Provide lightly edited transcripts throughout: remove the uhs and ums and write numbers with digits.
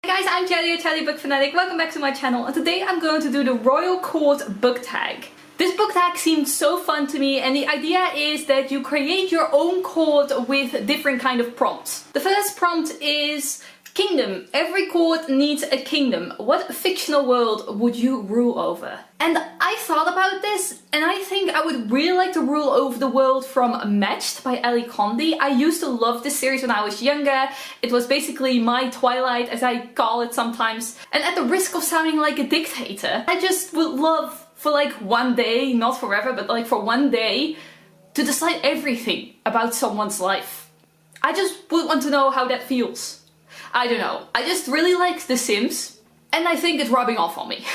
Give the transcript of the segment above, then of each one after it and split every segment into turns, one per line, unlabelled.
Hey guys, I'm Jelly, a Jelly book fanatic. Welcome back to my channel, and today I'm going to do the Royal Court book tag. This book tag seemed so fun to me, and the idea is that you create your own court with different kind of prompts. The first prompt is kingdom. Every court needs a kingdom. What fictional world would you rule over? And I thought about this, and I think I would really like to rule over the world from Matched by Condie. I used to love this series when I was younger. It was basically my Twilight, as I call it sometimes. And at the risk of sounding like a dictator, I just would love for like one day, not forever, but like for one day, to decide everything about someone's life. I just would want to know how that feels. I don't know. I just really like The Sims, and I think it's rubbing off on me.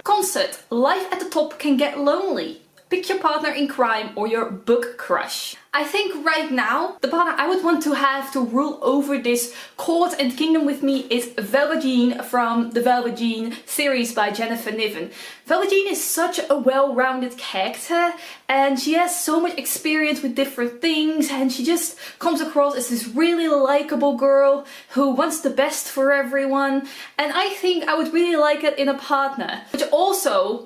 Concert. Life at the top can get lonely. Pick your partner in crime or your book crush. I think right now, the partner I would want to have to rule over this court and kingdom with me is Velva from the Velva series by Niven. Velva is such a well-rounded character, and she has so much experience with different things, and she just comes across as this really likable girl who wants the best for everyone, and I think I would really like it in a partner, which also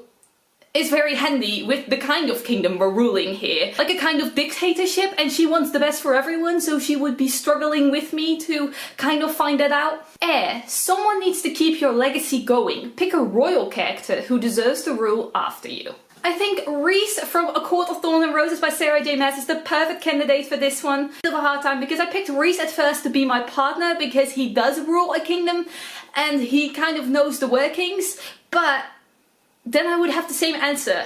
is very handy with the kind of kingdom we're ruling here. Like a kind of dictatorship, and she wants the best for everyone, so she would be struggling with me to kind of find that out. Heir. Someone needs to keep your legacy going. Pick a royal character who deserves to rule after you. I think Rhys from A Court of Thorns and Roses by Sarah J. Maas is the perfect candidate for this one. I have a hard time because I picked Rhys at first to be my partner because he does rule a kingdom and he kind of knows the workings, but then I would have the same answer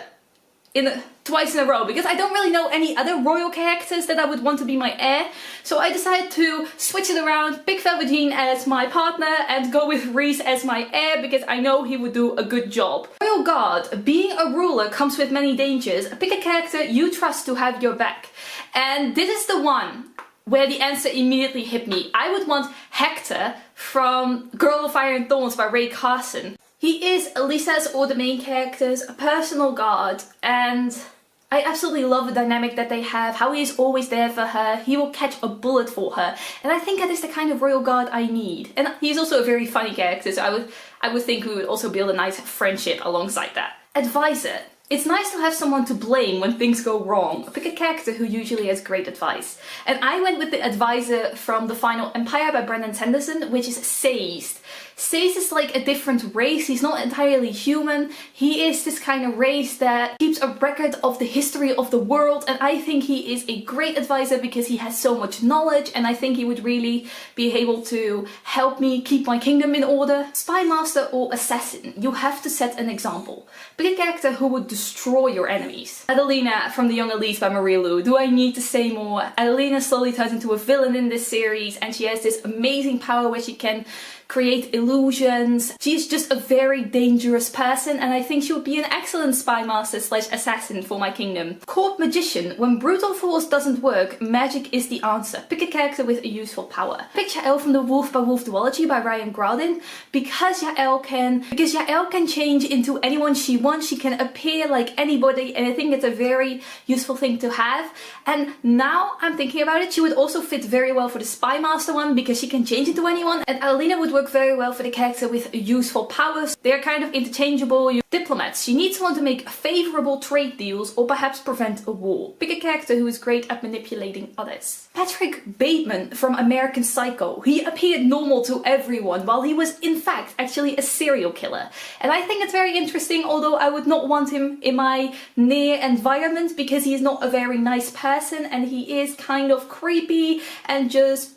twice in a row because I don't really know any other royal characters that I would want to be my heir. So I decided to switch it around, pick Velva as my partner and go with Rhys as my heir because I know he would do a good job. Royal Guard. Being a ruler comes with many dangers. Pick a character you trust to have your back. And this is the one where the answer immediately hit me. I would want Hector from Girl of Fire and Thorns by Carson. He is Lisa's or the main character's personal guard, and I absolutely love the dynamic that they have, how he is always there for her, he will catch a bullet for her, and I think that is the kind of royal guard I need. And he's also a very funny character, so I would think we would also build a nice friendship alongside that. Advisor. It's nice to have someone to blame when things go wrong. Pick a character who usually has great advice. And I went with the advisor from The Final Empire by Sanderson, which is Seized. Seized is like a different race. He's not entirely human. He is this kind of race that keeps a record of the history of the world, and I think he is a great advisor because he has so much knowledge, and I think he would really be able to help me keep my kingdom in order. Spy master or assassin. You have to set an example. Pick a character who would destroy your enemies. Adelina from The Young Elise by Marie Lu. Do I need to say more? Adelina slowly turns into a villain in this series, and she has this amazing power where she can create illusions. She's just a very dangerous person, and I think she would be an excellent spy master / assassin for my kingdom. Court magician. When brute force doesn't work, magic is the answer. Pick a character with a useful power. Pick Jael from The Wolf by Wolf Duology by Graudin. Because Jael can change into anyone she wants. She can appear like anybody, and I think it's a very useful thing to have. And now I'm thinking about it, she would also fit very well for the spy master one because she can change into anyone, and Adelina would work very well for the character with useful powers. They're kind of interchangeable. Diplomats. She needs someone to make favorable trade deals or perhaps prevent a war. Pick a character who is great at manipulating others. Patrick Bateman from American Psycho. He appeared normal to everyone while he was in fact actually a serial killer. And I think it's very interesting, although I would not want him in my near environment because he is not a very nice person and he is kind of creepy and just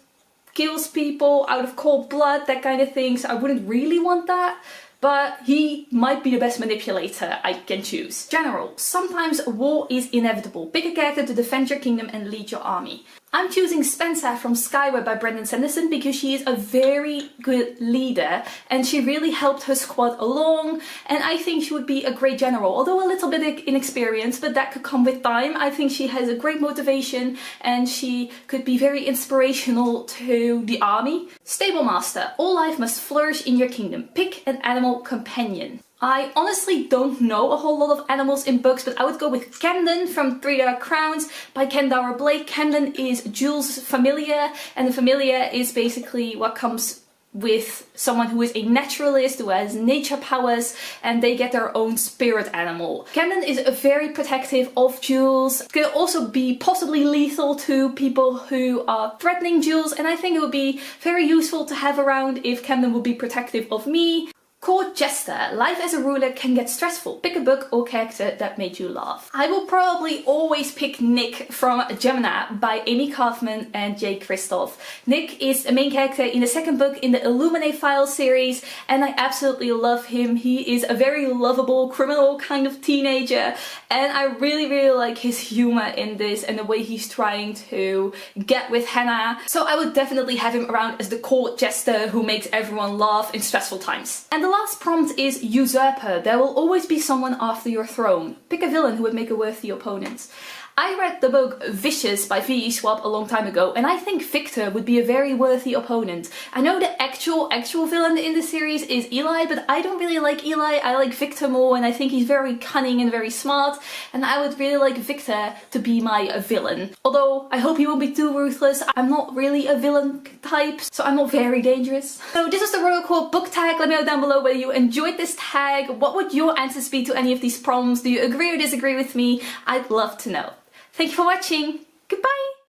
kills people out of cold blood, that kind of thing, so I wouldn't really want that. But he might be the best manipulator I can choose. General. Sometimes war is inevitable. Pick a character to defend your kingdom and lead your army. I'm choosing Spencer from Skyward by Sanderson because she is a very good leader and she really helped her squad along, and I think she would be a great general, although a little bit inexperienced, but that could come with time. I think she has a great motivation and she could be very inspirational to the army. Stable master. All life must flourish in your kingdom. Pick an animal companion. I honestly don't know a whole lot of animals in books, but I would go with Camden from Three Dark Crowns by Kendare. Camden is Jules' familiar, and the familiar is basically what comes with someone who is a naturalist, who has nature powers, and they get their own spirit animal. Camden is very protective of Jules, could also be possibly lethal to people who are threatening Jules, and I think it would be very useful to have around if Camden would be protective of me. Court Jester. Life as a ruler can get stressful. Pick a book or character that made you laugh. I will probably always pick Nick from Gemina by Amie Kaufman and J. Kristoff. Nick is a main character in the second book in the Illuminate Files series, and I absolutely love him. He is a very lovable criminal kind of teenager, and I really like his humor in this and the way he's trying to get with Hannah. So I would definitely have him around as the court jester who makes everyone laugh in stressful times. And the last prompt is Usurper. There will always be someone after your throne. Pick a villain who would make a worthy opponent. I read the book Vicious by V.E. Schwab a long time ago, and I think Victor would be a very worthy opponent. I know the actual villain in the series is Eli, but I don't really like Eli. I like Victor more, and I think he's very cunning and very smart, and I would really like Victor to be my villain. Although, I hope he won't be too ruthless. I'm not really a villain type, so I'm not very dangerous. So this was the Royal Court book tag. Let me know down below whether you enjoyed this tag. What would your answers be to any of these prompts? Do you agree or disagree with me? I'd love to know. Thank you for watching. Goodbye!